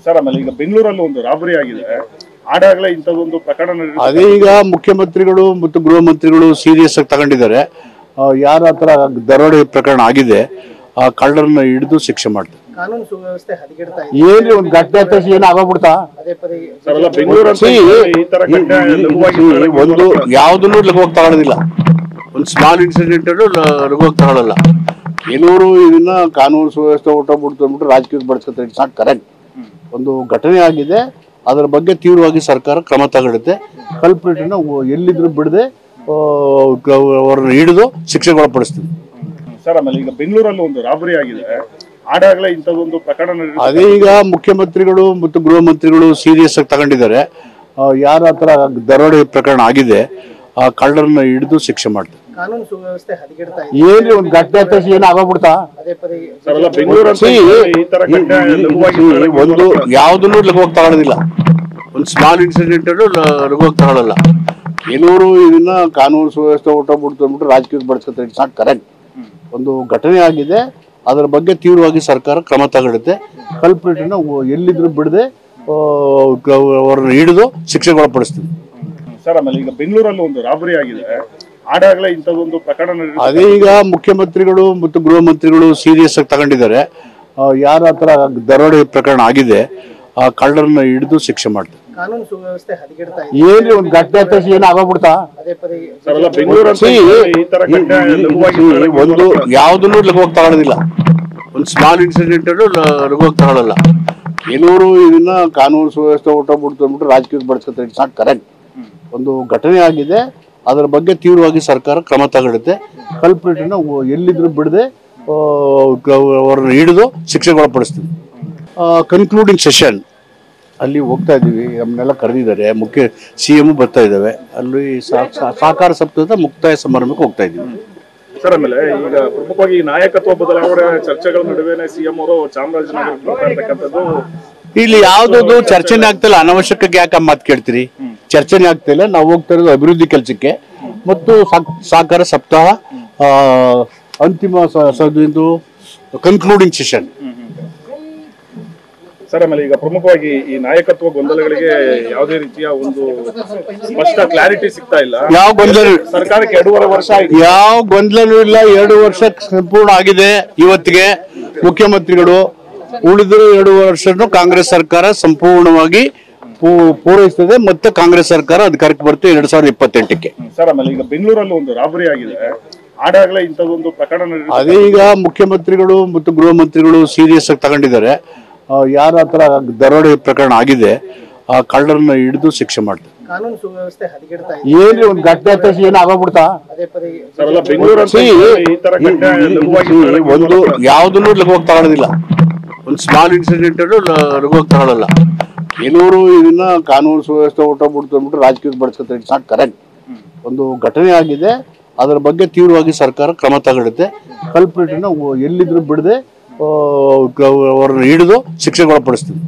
Sir ಆಮೇಲೆ ಈಗ ಬೆಂಗಳೂರಲ್ಲಿ ಒಂದು ರಾಬರಿ ಆಗಿದೆ. ಆಡಾಗಲೇ ಇಂಥದ್ದೊಂದು ಪ್ರಕರಣ ಅದೇ ಈಗ ಮುಖ್ಯಮಂತ್ರಿಗಳು ಮತ್ತು ಗೃಹ ಮಂತ್ರಿಗಳು ಸೀರಿಯಸ್ ಆಗಿ ತಗೊಂಡಿದ್ದಾರೆ. ಯಾರ ಹತ್ರ ದರೋಡೆ ಪ್ರಕರಣ ಆಗಿದೆ ಆ ಕಳ್ಳರನ್ನ ಹಿಡಿದು ಶಿಕ್ಷೆ ಮಾಡ್ತಾರೆ. ಕಾನೂನು ಸುವ್ಯವಸ್ಥೆ ಹದಗೆಡ್ತಾ ಇದೆ. ಏನ್ರಿ ಒಂದು ಘಟನೆ ಹತ್ತಿರ ಏನು ಆಗೋಗ್ಬಿಡ್ತಾ? ಒಂದು ಯಾವ್ದನ್ನು ಲಘುವಾಗಿ ತಗೊಳ್ಳೋದಿಲ್ಲ. ಒಂದು ಸ್ಮಾಲ್ ಇನ್ಸಿಡೆಂಟ್ ಲಘುವಾಗಿ ತಗೊಳ್ಳಲ್ಲ. ಕೆಲವರು ಇದನ್ನ ಕಾನೂನು ಸುವ್ಯವಸ್ಥೆ ಹೊಟ್ಟೋಗ್ಬಿಡ್ತು ಅಂದ್ಬಿಟ್ಟು ರಾಜಕೀಯಕ್ಕೆ ಬಳಸ್ಕೊತಾರೆ. It's not correct. ಒಂದು ಘಟನೆ ಆಗಿದೆ, ಅದರ ಬಗ್ಗೆ ತೀವ್ರವಾಗಿ ಸರ್ಕಾರ ಕ್ರಮ ತಗೊಳುತ್ತೆ. ಕಲ್ಪ್ರಿಟ್ನ ಎಲ್ಲಿದ್ರು ಬಿಡದೆ ಅವ್ರನ್ನ ಹಿಡಿದು ಶಿಕ್ಷೆಗೆ ಒಳಪಡಿಸ್ತೀವಿ. ಸರ್ ಆಮೇಲೆ ಈಗ ಬೆಂಗಳೂರಲ್ಲಿ ಒಂದು ರಾಬರಿ ಆಗಿದೆ. ಆಡಾಗಲೇ ಇಂಥದ್ದೊಂದು ಪ್ರಕರಣ ಅದೇ ಈಗ ಮುಖ್ಯಮಂತ್ರಿಗಳು ಮತ್ತು ಗೃಹ ಮಂತ್ರಿಗಳು ಸೀರಿಯಸ್ ಆಗಿ ತಗೊಂಡಿದ್ದಾರೆ. ಯಾರ ಹತ್ರ ದರೋಡೆ ಪ್ರಕರಣ ಆಗಿದೆ ಆ ಕಳ್ಳರನ್ನ ಹಿಡಿದು ಶಿಕ್ಷೆ ಮಾಡ್ತಾರೆ. ಕಾನೂನು ಸುವ್ಯವಸ್ಥೆ ಹದಗೆಡ್ತಾ ಇದೆ. ಏನ್ರಿ ಒಂದು ಘಟನೆ ಹತ್ತಿರ ಏನು ಆಗೋಗ್ಬಿಡ್ತಾ? ಒಂದು ಯಾವ್ದನ್ನು ಲಘುವಾಗಿ ತಗೊಳ್ಳೋದಿಲ್ಲ. ಒಂದು ಸ್ಮಾಲ್ ಇನ್ಸಿಡೆಂಟ್ ಲಘುವಾಗಿ ತಗೊಳ್ಳಲ್ಲ. ಕೆಲವರು ಇದನ್ನ ಕಾನೂನು ಸುವ್ಯವಸ್ಥೆ ಹೊಟ್ಟೋಗ್ಬಿಡ್ತು ಅಂದ್ಬಿಟ್ಟು ರಾಜಕೀಯಕ್ಕೆ ಬಳಸ್ಕೊತಾರೆ. It's not correct. ಒಂದು ಘಟನೆ ಆಗಿದೆ, ಅದರ ಬಗ್ಗೆ ತೀವ್ರವಾಗಿ ಸರ್ಕಾರ ಕ್ರಮ ತಗೊಳುತ್ತೆ. ಕಲ್ಪ್ರಿಟ್ನ ಎಲ್ಲಿದ್ರು ಬಿಡದೆ ಅವ್ರನ್ನ ಹಿಡಿದು ಶಿಕ್ಷೆಗೆ ಒಳಪಡಿಸ್ತೀವಿ. ಸರ್ ಆಮೇಲೆ ಈಗ ಬೆಂಗಳೂರಲ್ಲಿ ಒಂದು ರಾಬರಿ ಆಗಿದೆ. ಆಡಾಗಲೇ ಇಂಥದ್ದೊಂದು ಪ್ರಕರಣ ಅದೇ ಈಗ ಮುಖ್ಯಮಂತ್ರಿಗಳು ಮತ್ತು ಗೃಹ ಮಂತ್ರಿಗಳು ಸೀರಿಯಸ್ ಆಗಿ ತಗೊಂಡಿದ್ದಾರೆ. ಯಾರ ಹತ್ರ ದರೋಡೆ ಪ್ರಕರಣ ಆಗಿದೆ ಆ ಕಳ್ಳರನ್ನ ಹಿಡಿದು ಶಿಕ್ಷೆ ಮಾಡ್ತಾರೆ. ಕಾನೂನು ಸುವ್ಯವಸ್ಥೆ ಹದಗೆಡ್ತಾ ಇದೆ. ಏನ್ರಿ ಒಂದು ಘಟನೆ ಹತ್ತಿರ ಏನು ಆಗೋಗ್ಬಿಡ್ತಾ? ಒಂದು ಯಾವ್ದನ್ನು ಲಘುವಾಗಿ ತಗೊಳ್ಳೋದಿಲ್ಲ. ಒಂದು ಸ್ಮಾಲ್ ಇನ್ಸಿಡೆಂಟ್ ಲಘುವಾಗಿ ತಗೊಳ್ಳಲ್ಲ. ಕೆಲವರು ಇದನ್ನ ಕಾನೂನು ಸುವ್ಯವಸ್ಥೆ ಹೊಟ್ಟೋಗ್ಬಿಡ್ತು ಅಂದ್ಬಿಟ್ಟು ರಾಜಕೀಯಕ್ಕೆ ಬಳಸ್ಕೊತಾರೆ. It's not correct. ಒಂದು ಘಟನೆ ಆಗಿದೆ, ಅದರ ಬಗ್ಗೆ ತೀವ್ರವಾಗಿ ಸರ್ಕಾರ ಕ್ರಮ ತಗೊಳುತ್ತೆ. ಕಲ್ಪ್ರಿಟ್ನ ಎಲ್ಲಿದ್ರು ಬಿಡದೆ ಅವ್ರನ್ನ ಹಿಡಿದು ಶಿಕ್ಷೆಗೆ ಒಳಪಡಿಸ್ತೀವಿ. ಕನ್ಕ್ಲೂಡಿಂಗ್ ಸೆಷನ್ ಅಲ್ಲಿ ಹೋಗ್ತಾ ಇದ್ದೀವಿ. ನಮ್ಮನ್ನೆಲ್ಲ ಕರೆದಿದ್ದಾರೆ. ಮುಖ್ಯ CM ಬರ್ತಾ ಇದ್ದಾವೆ. ಅಲ್ಲಿ ಸಹಕಾರ ಸಪ್ತಾಹದ ಮುಕ್ತಾಯ ಸಮಾರಂಭಕ್ಕೆ ಹೋಗ್ತಾ ಇದ್ದೀವಿ. ಸರ್ ಆಮೇಲೆ ಈಗ ಪ್ರಮುಖವಾಗಿ ನಾಯಕತ್ವ ಬದಲಾವಣೆ ಚರ್ಚೆಗಳ ನಡುವೆ CM ಅವರು ಚಾಮರಾಜನಗರ ಇಲ್ಲಿ ಯಾವ್ದು ಚರ್ಚೆನೇ ಆಗ್ತಿಲ್ಲ. ಅನಾವಶ್ಯಕಕ್ಕೆ ಯಾಕೆ ಮಾತು ಕೇಳ್ತೀರಿ? ಚರ್ಚೆನೇ ಆಗ್ತಿಲ್ಲ. ನಾವು ಹೋಗ್ತಾ ಇರೋದು ಅಭಿವೃದ್ಧಿ ಕೆಲಸಕ್ಕೆ ಮತ್ತು ಸಹಕಾರ ಸಪ್ತಾಹ ಅಂತಿಮ ಕನ್ಕ್ಲೂಡಿಂಗ್ ಸೆಷನ್. ಸರ್ ಆಮೇಲೆ ಈಗ ಪ್ರಮುಖವಾಗಿ ಈ ನಾಯಕತ್ವ ಗೊಂದಲಗಳಿಗೆ ಯಾವುದೇ ರೀತಿಯ ಒಂದು ಸ್ಪಷ್ಟ ಕ್ಲಾರಿಟಿ ಸಿಗ್ತಾ ಇಲ್ಲ. ಯಾವ ಗೊಂದಲ? ಸರ್ಕಾರಕ್ಕೆ 2.5 ವರ್ಷ ಆಗಿದೆ. ಯಾವ ಗೊಂದಲನೂ ಇಲ್ಲ. 2 ವರ್ಷ ಸಂಪೂರ್ಣ ಆಗಿದೆ ಇವತ್ತಿಗೆ. ಮುಖ್ಯಮಂತ್ರಿಗಳು ಉಳಿದಿರೋ 2 ವರ್ಷನೂ ಕಾಂಗ್ರೆಸ್ ಸರ್ಕಾರ ಸಂಪೂರ್ಣವಾಗಿ ಪೂರೈಸ್ತದೆ. ಮತ್ತೆ ಕಾಂಗ್ರೆಸ್ ಸರ್ಕಾರ ಅಧಿಕಾರಕ್ಕೆ ಬರುತ್ತೆ 2028ಕ್ಕೆ. ಸರ್ ಆಮೇಲೆ ಈಗ ಬೆಂಗಳೂರಲ್ಲಿ ಒಂದು ರಾಬರಿ ಆಗಿದೆ. ಆಡಾಗಲೇ ಇಂಥದ್ದೊಂದು ಪ್ರಕರಣ ಅದೇ ಈಗ ಮುಖ್ಯಮಂತ್ರಿಗಳು ಮತ್ತು ಗೃಹ ಮಂತ್ರಿಗಳು ಸೀರಿಯಸ್ ಆಗಿ ತಗೊಂಡಿದ್ದಾರೆ. ಯಾರ ಹತ್ರ ದರೋಡೆ ಪ್ರಕರಣ ಆಗಿದೆ ಆ ಕಳ್ಳರನ್ನ ಹಿಡಿದು ಶಿಕ್ಷೆ ಮಾಡ್ತಾರೆ. ಕಾನೂನು ಸುವ್ಯವಸ್ಥೆ ಹದಗೆಡ್ತಾ ಇದೆ. ಏನ್ರಿ ಒಂದು ಘಟನೆ ಹತ್ತಿರ ಏನು ಆಗೋಗ್ಬಿಡ್ತಾ? ಒಂದು ಯಾವ್ದನ್ನು ಲಘುವಾಗಿ ತಗೊಳ್ಳೋದಿಲ್ಲ. ಒಂದು ಸ್ಮಾಲ್ ಇನ್ಸಿಡೆಂಟ್ ಲಘುವಾಗಿ ತಗೊಳ್ಳಲ್ಲ. ಕೆಲವರು ಇದನ್ನ ಕಾನೂನು ಸುವ್ಯವಸ್ಥೆ ಹೊಟ್ಟೋಗ್ಬಿಡ್ತು ಅಂದ್ಬಿಟ್ಟು ರಾಜಕೀಯಕ್ಕೆ ಬಳಸ್ಕೊತಾರೆ. It's not correct. ಒಂದು ಘಟನೆ ಆಗಿದೆ, ಅದರ ಬಗ್ಗೆ ತೀವ್ರವಾಗಿ ಸರ್ಕಾರ ಕ್ರಮ ತಗೊಳುತ್ತೆ. ಕಲ್ಪ್ರಿಟ್ನ ಎಲ್ಲಿದ್ರು ಬಿಡದೆ ಅವ್ರನ್ನ ಹಿಡಿದು ಶಿಕ್ಷೆಗೆ ಒಳಪಡಿಸ್ತೀವಿ.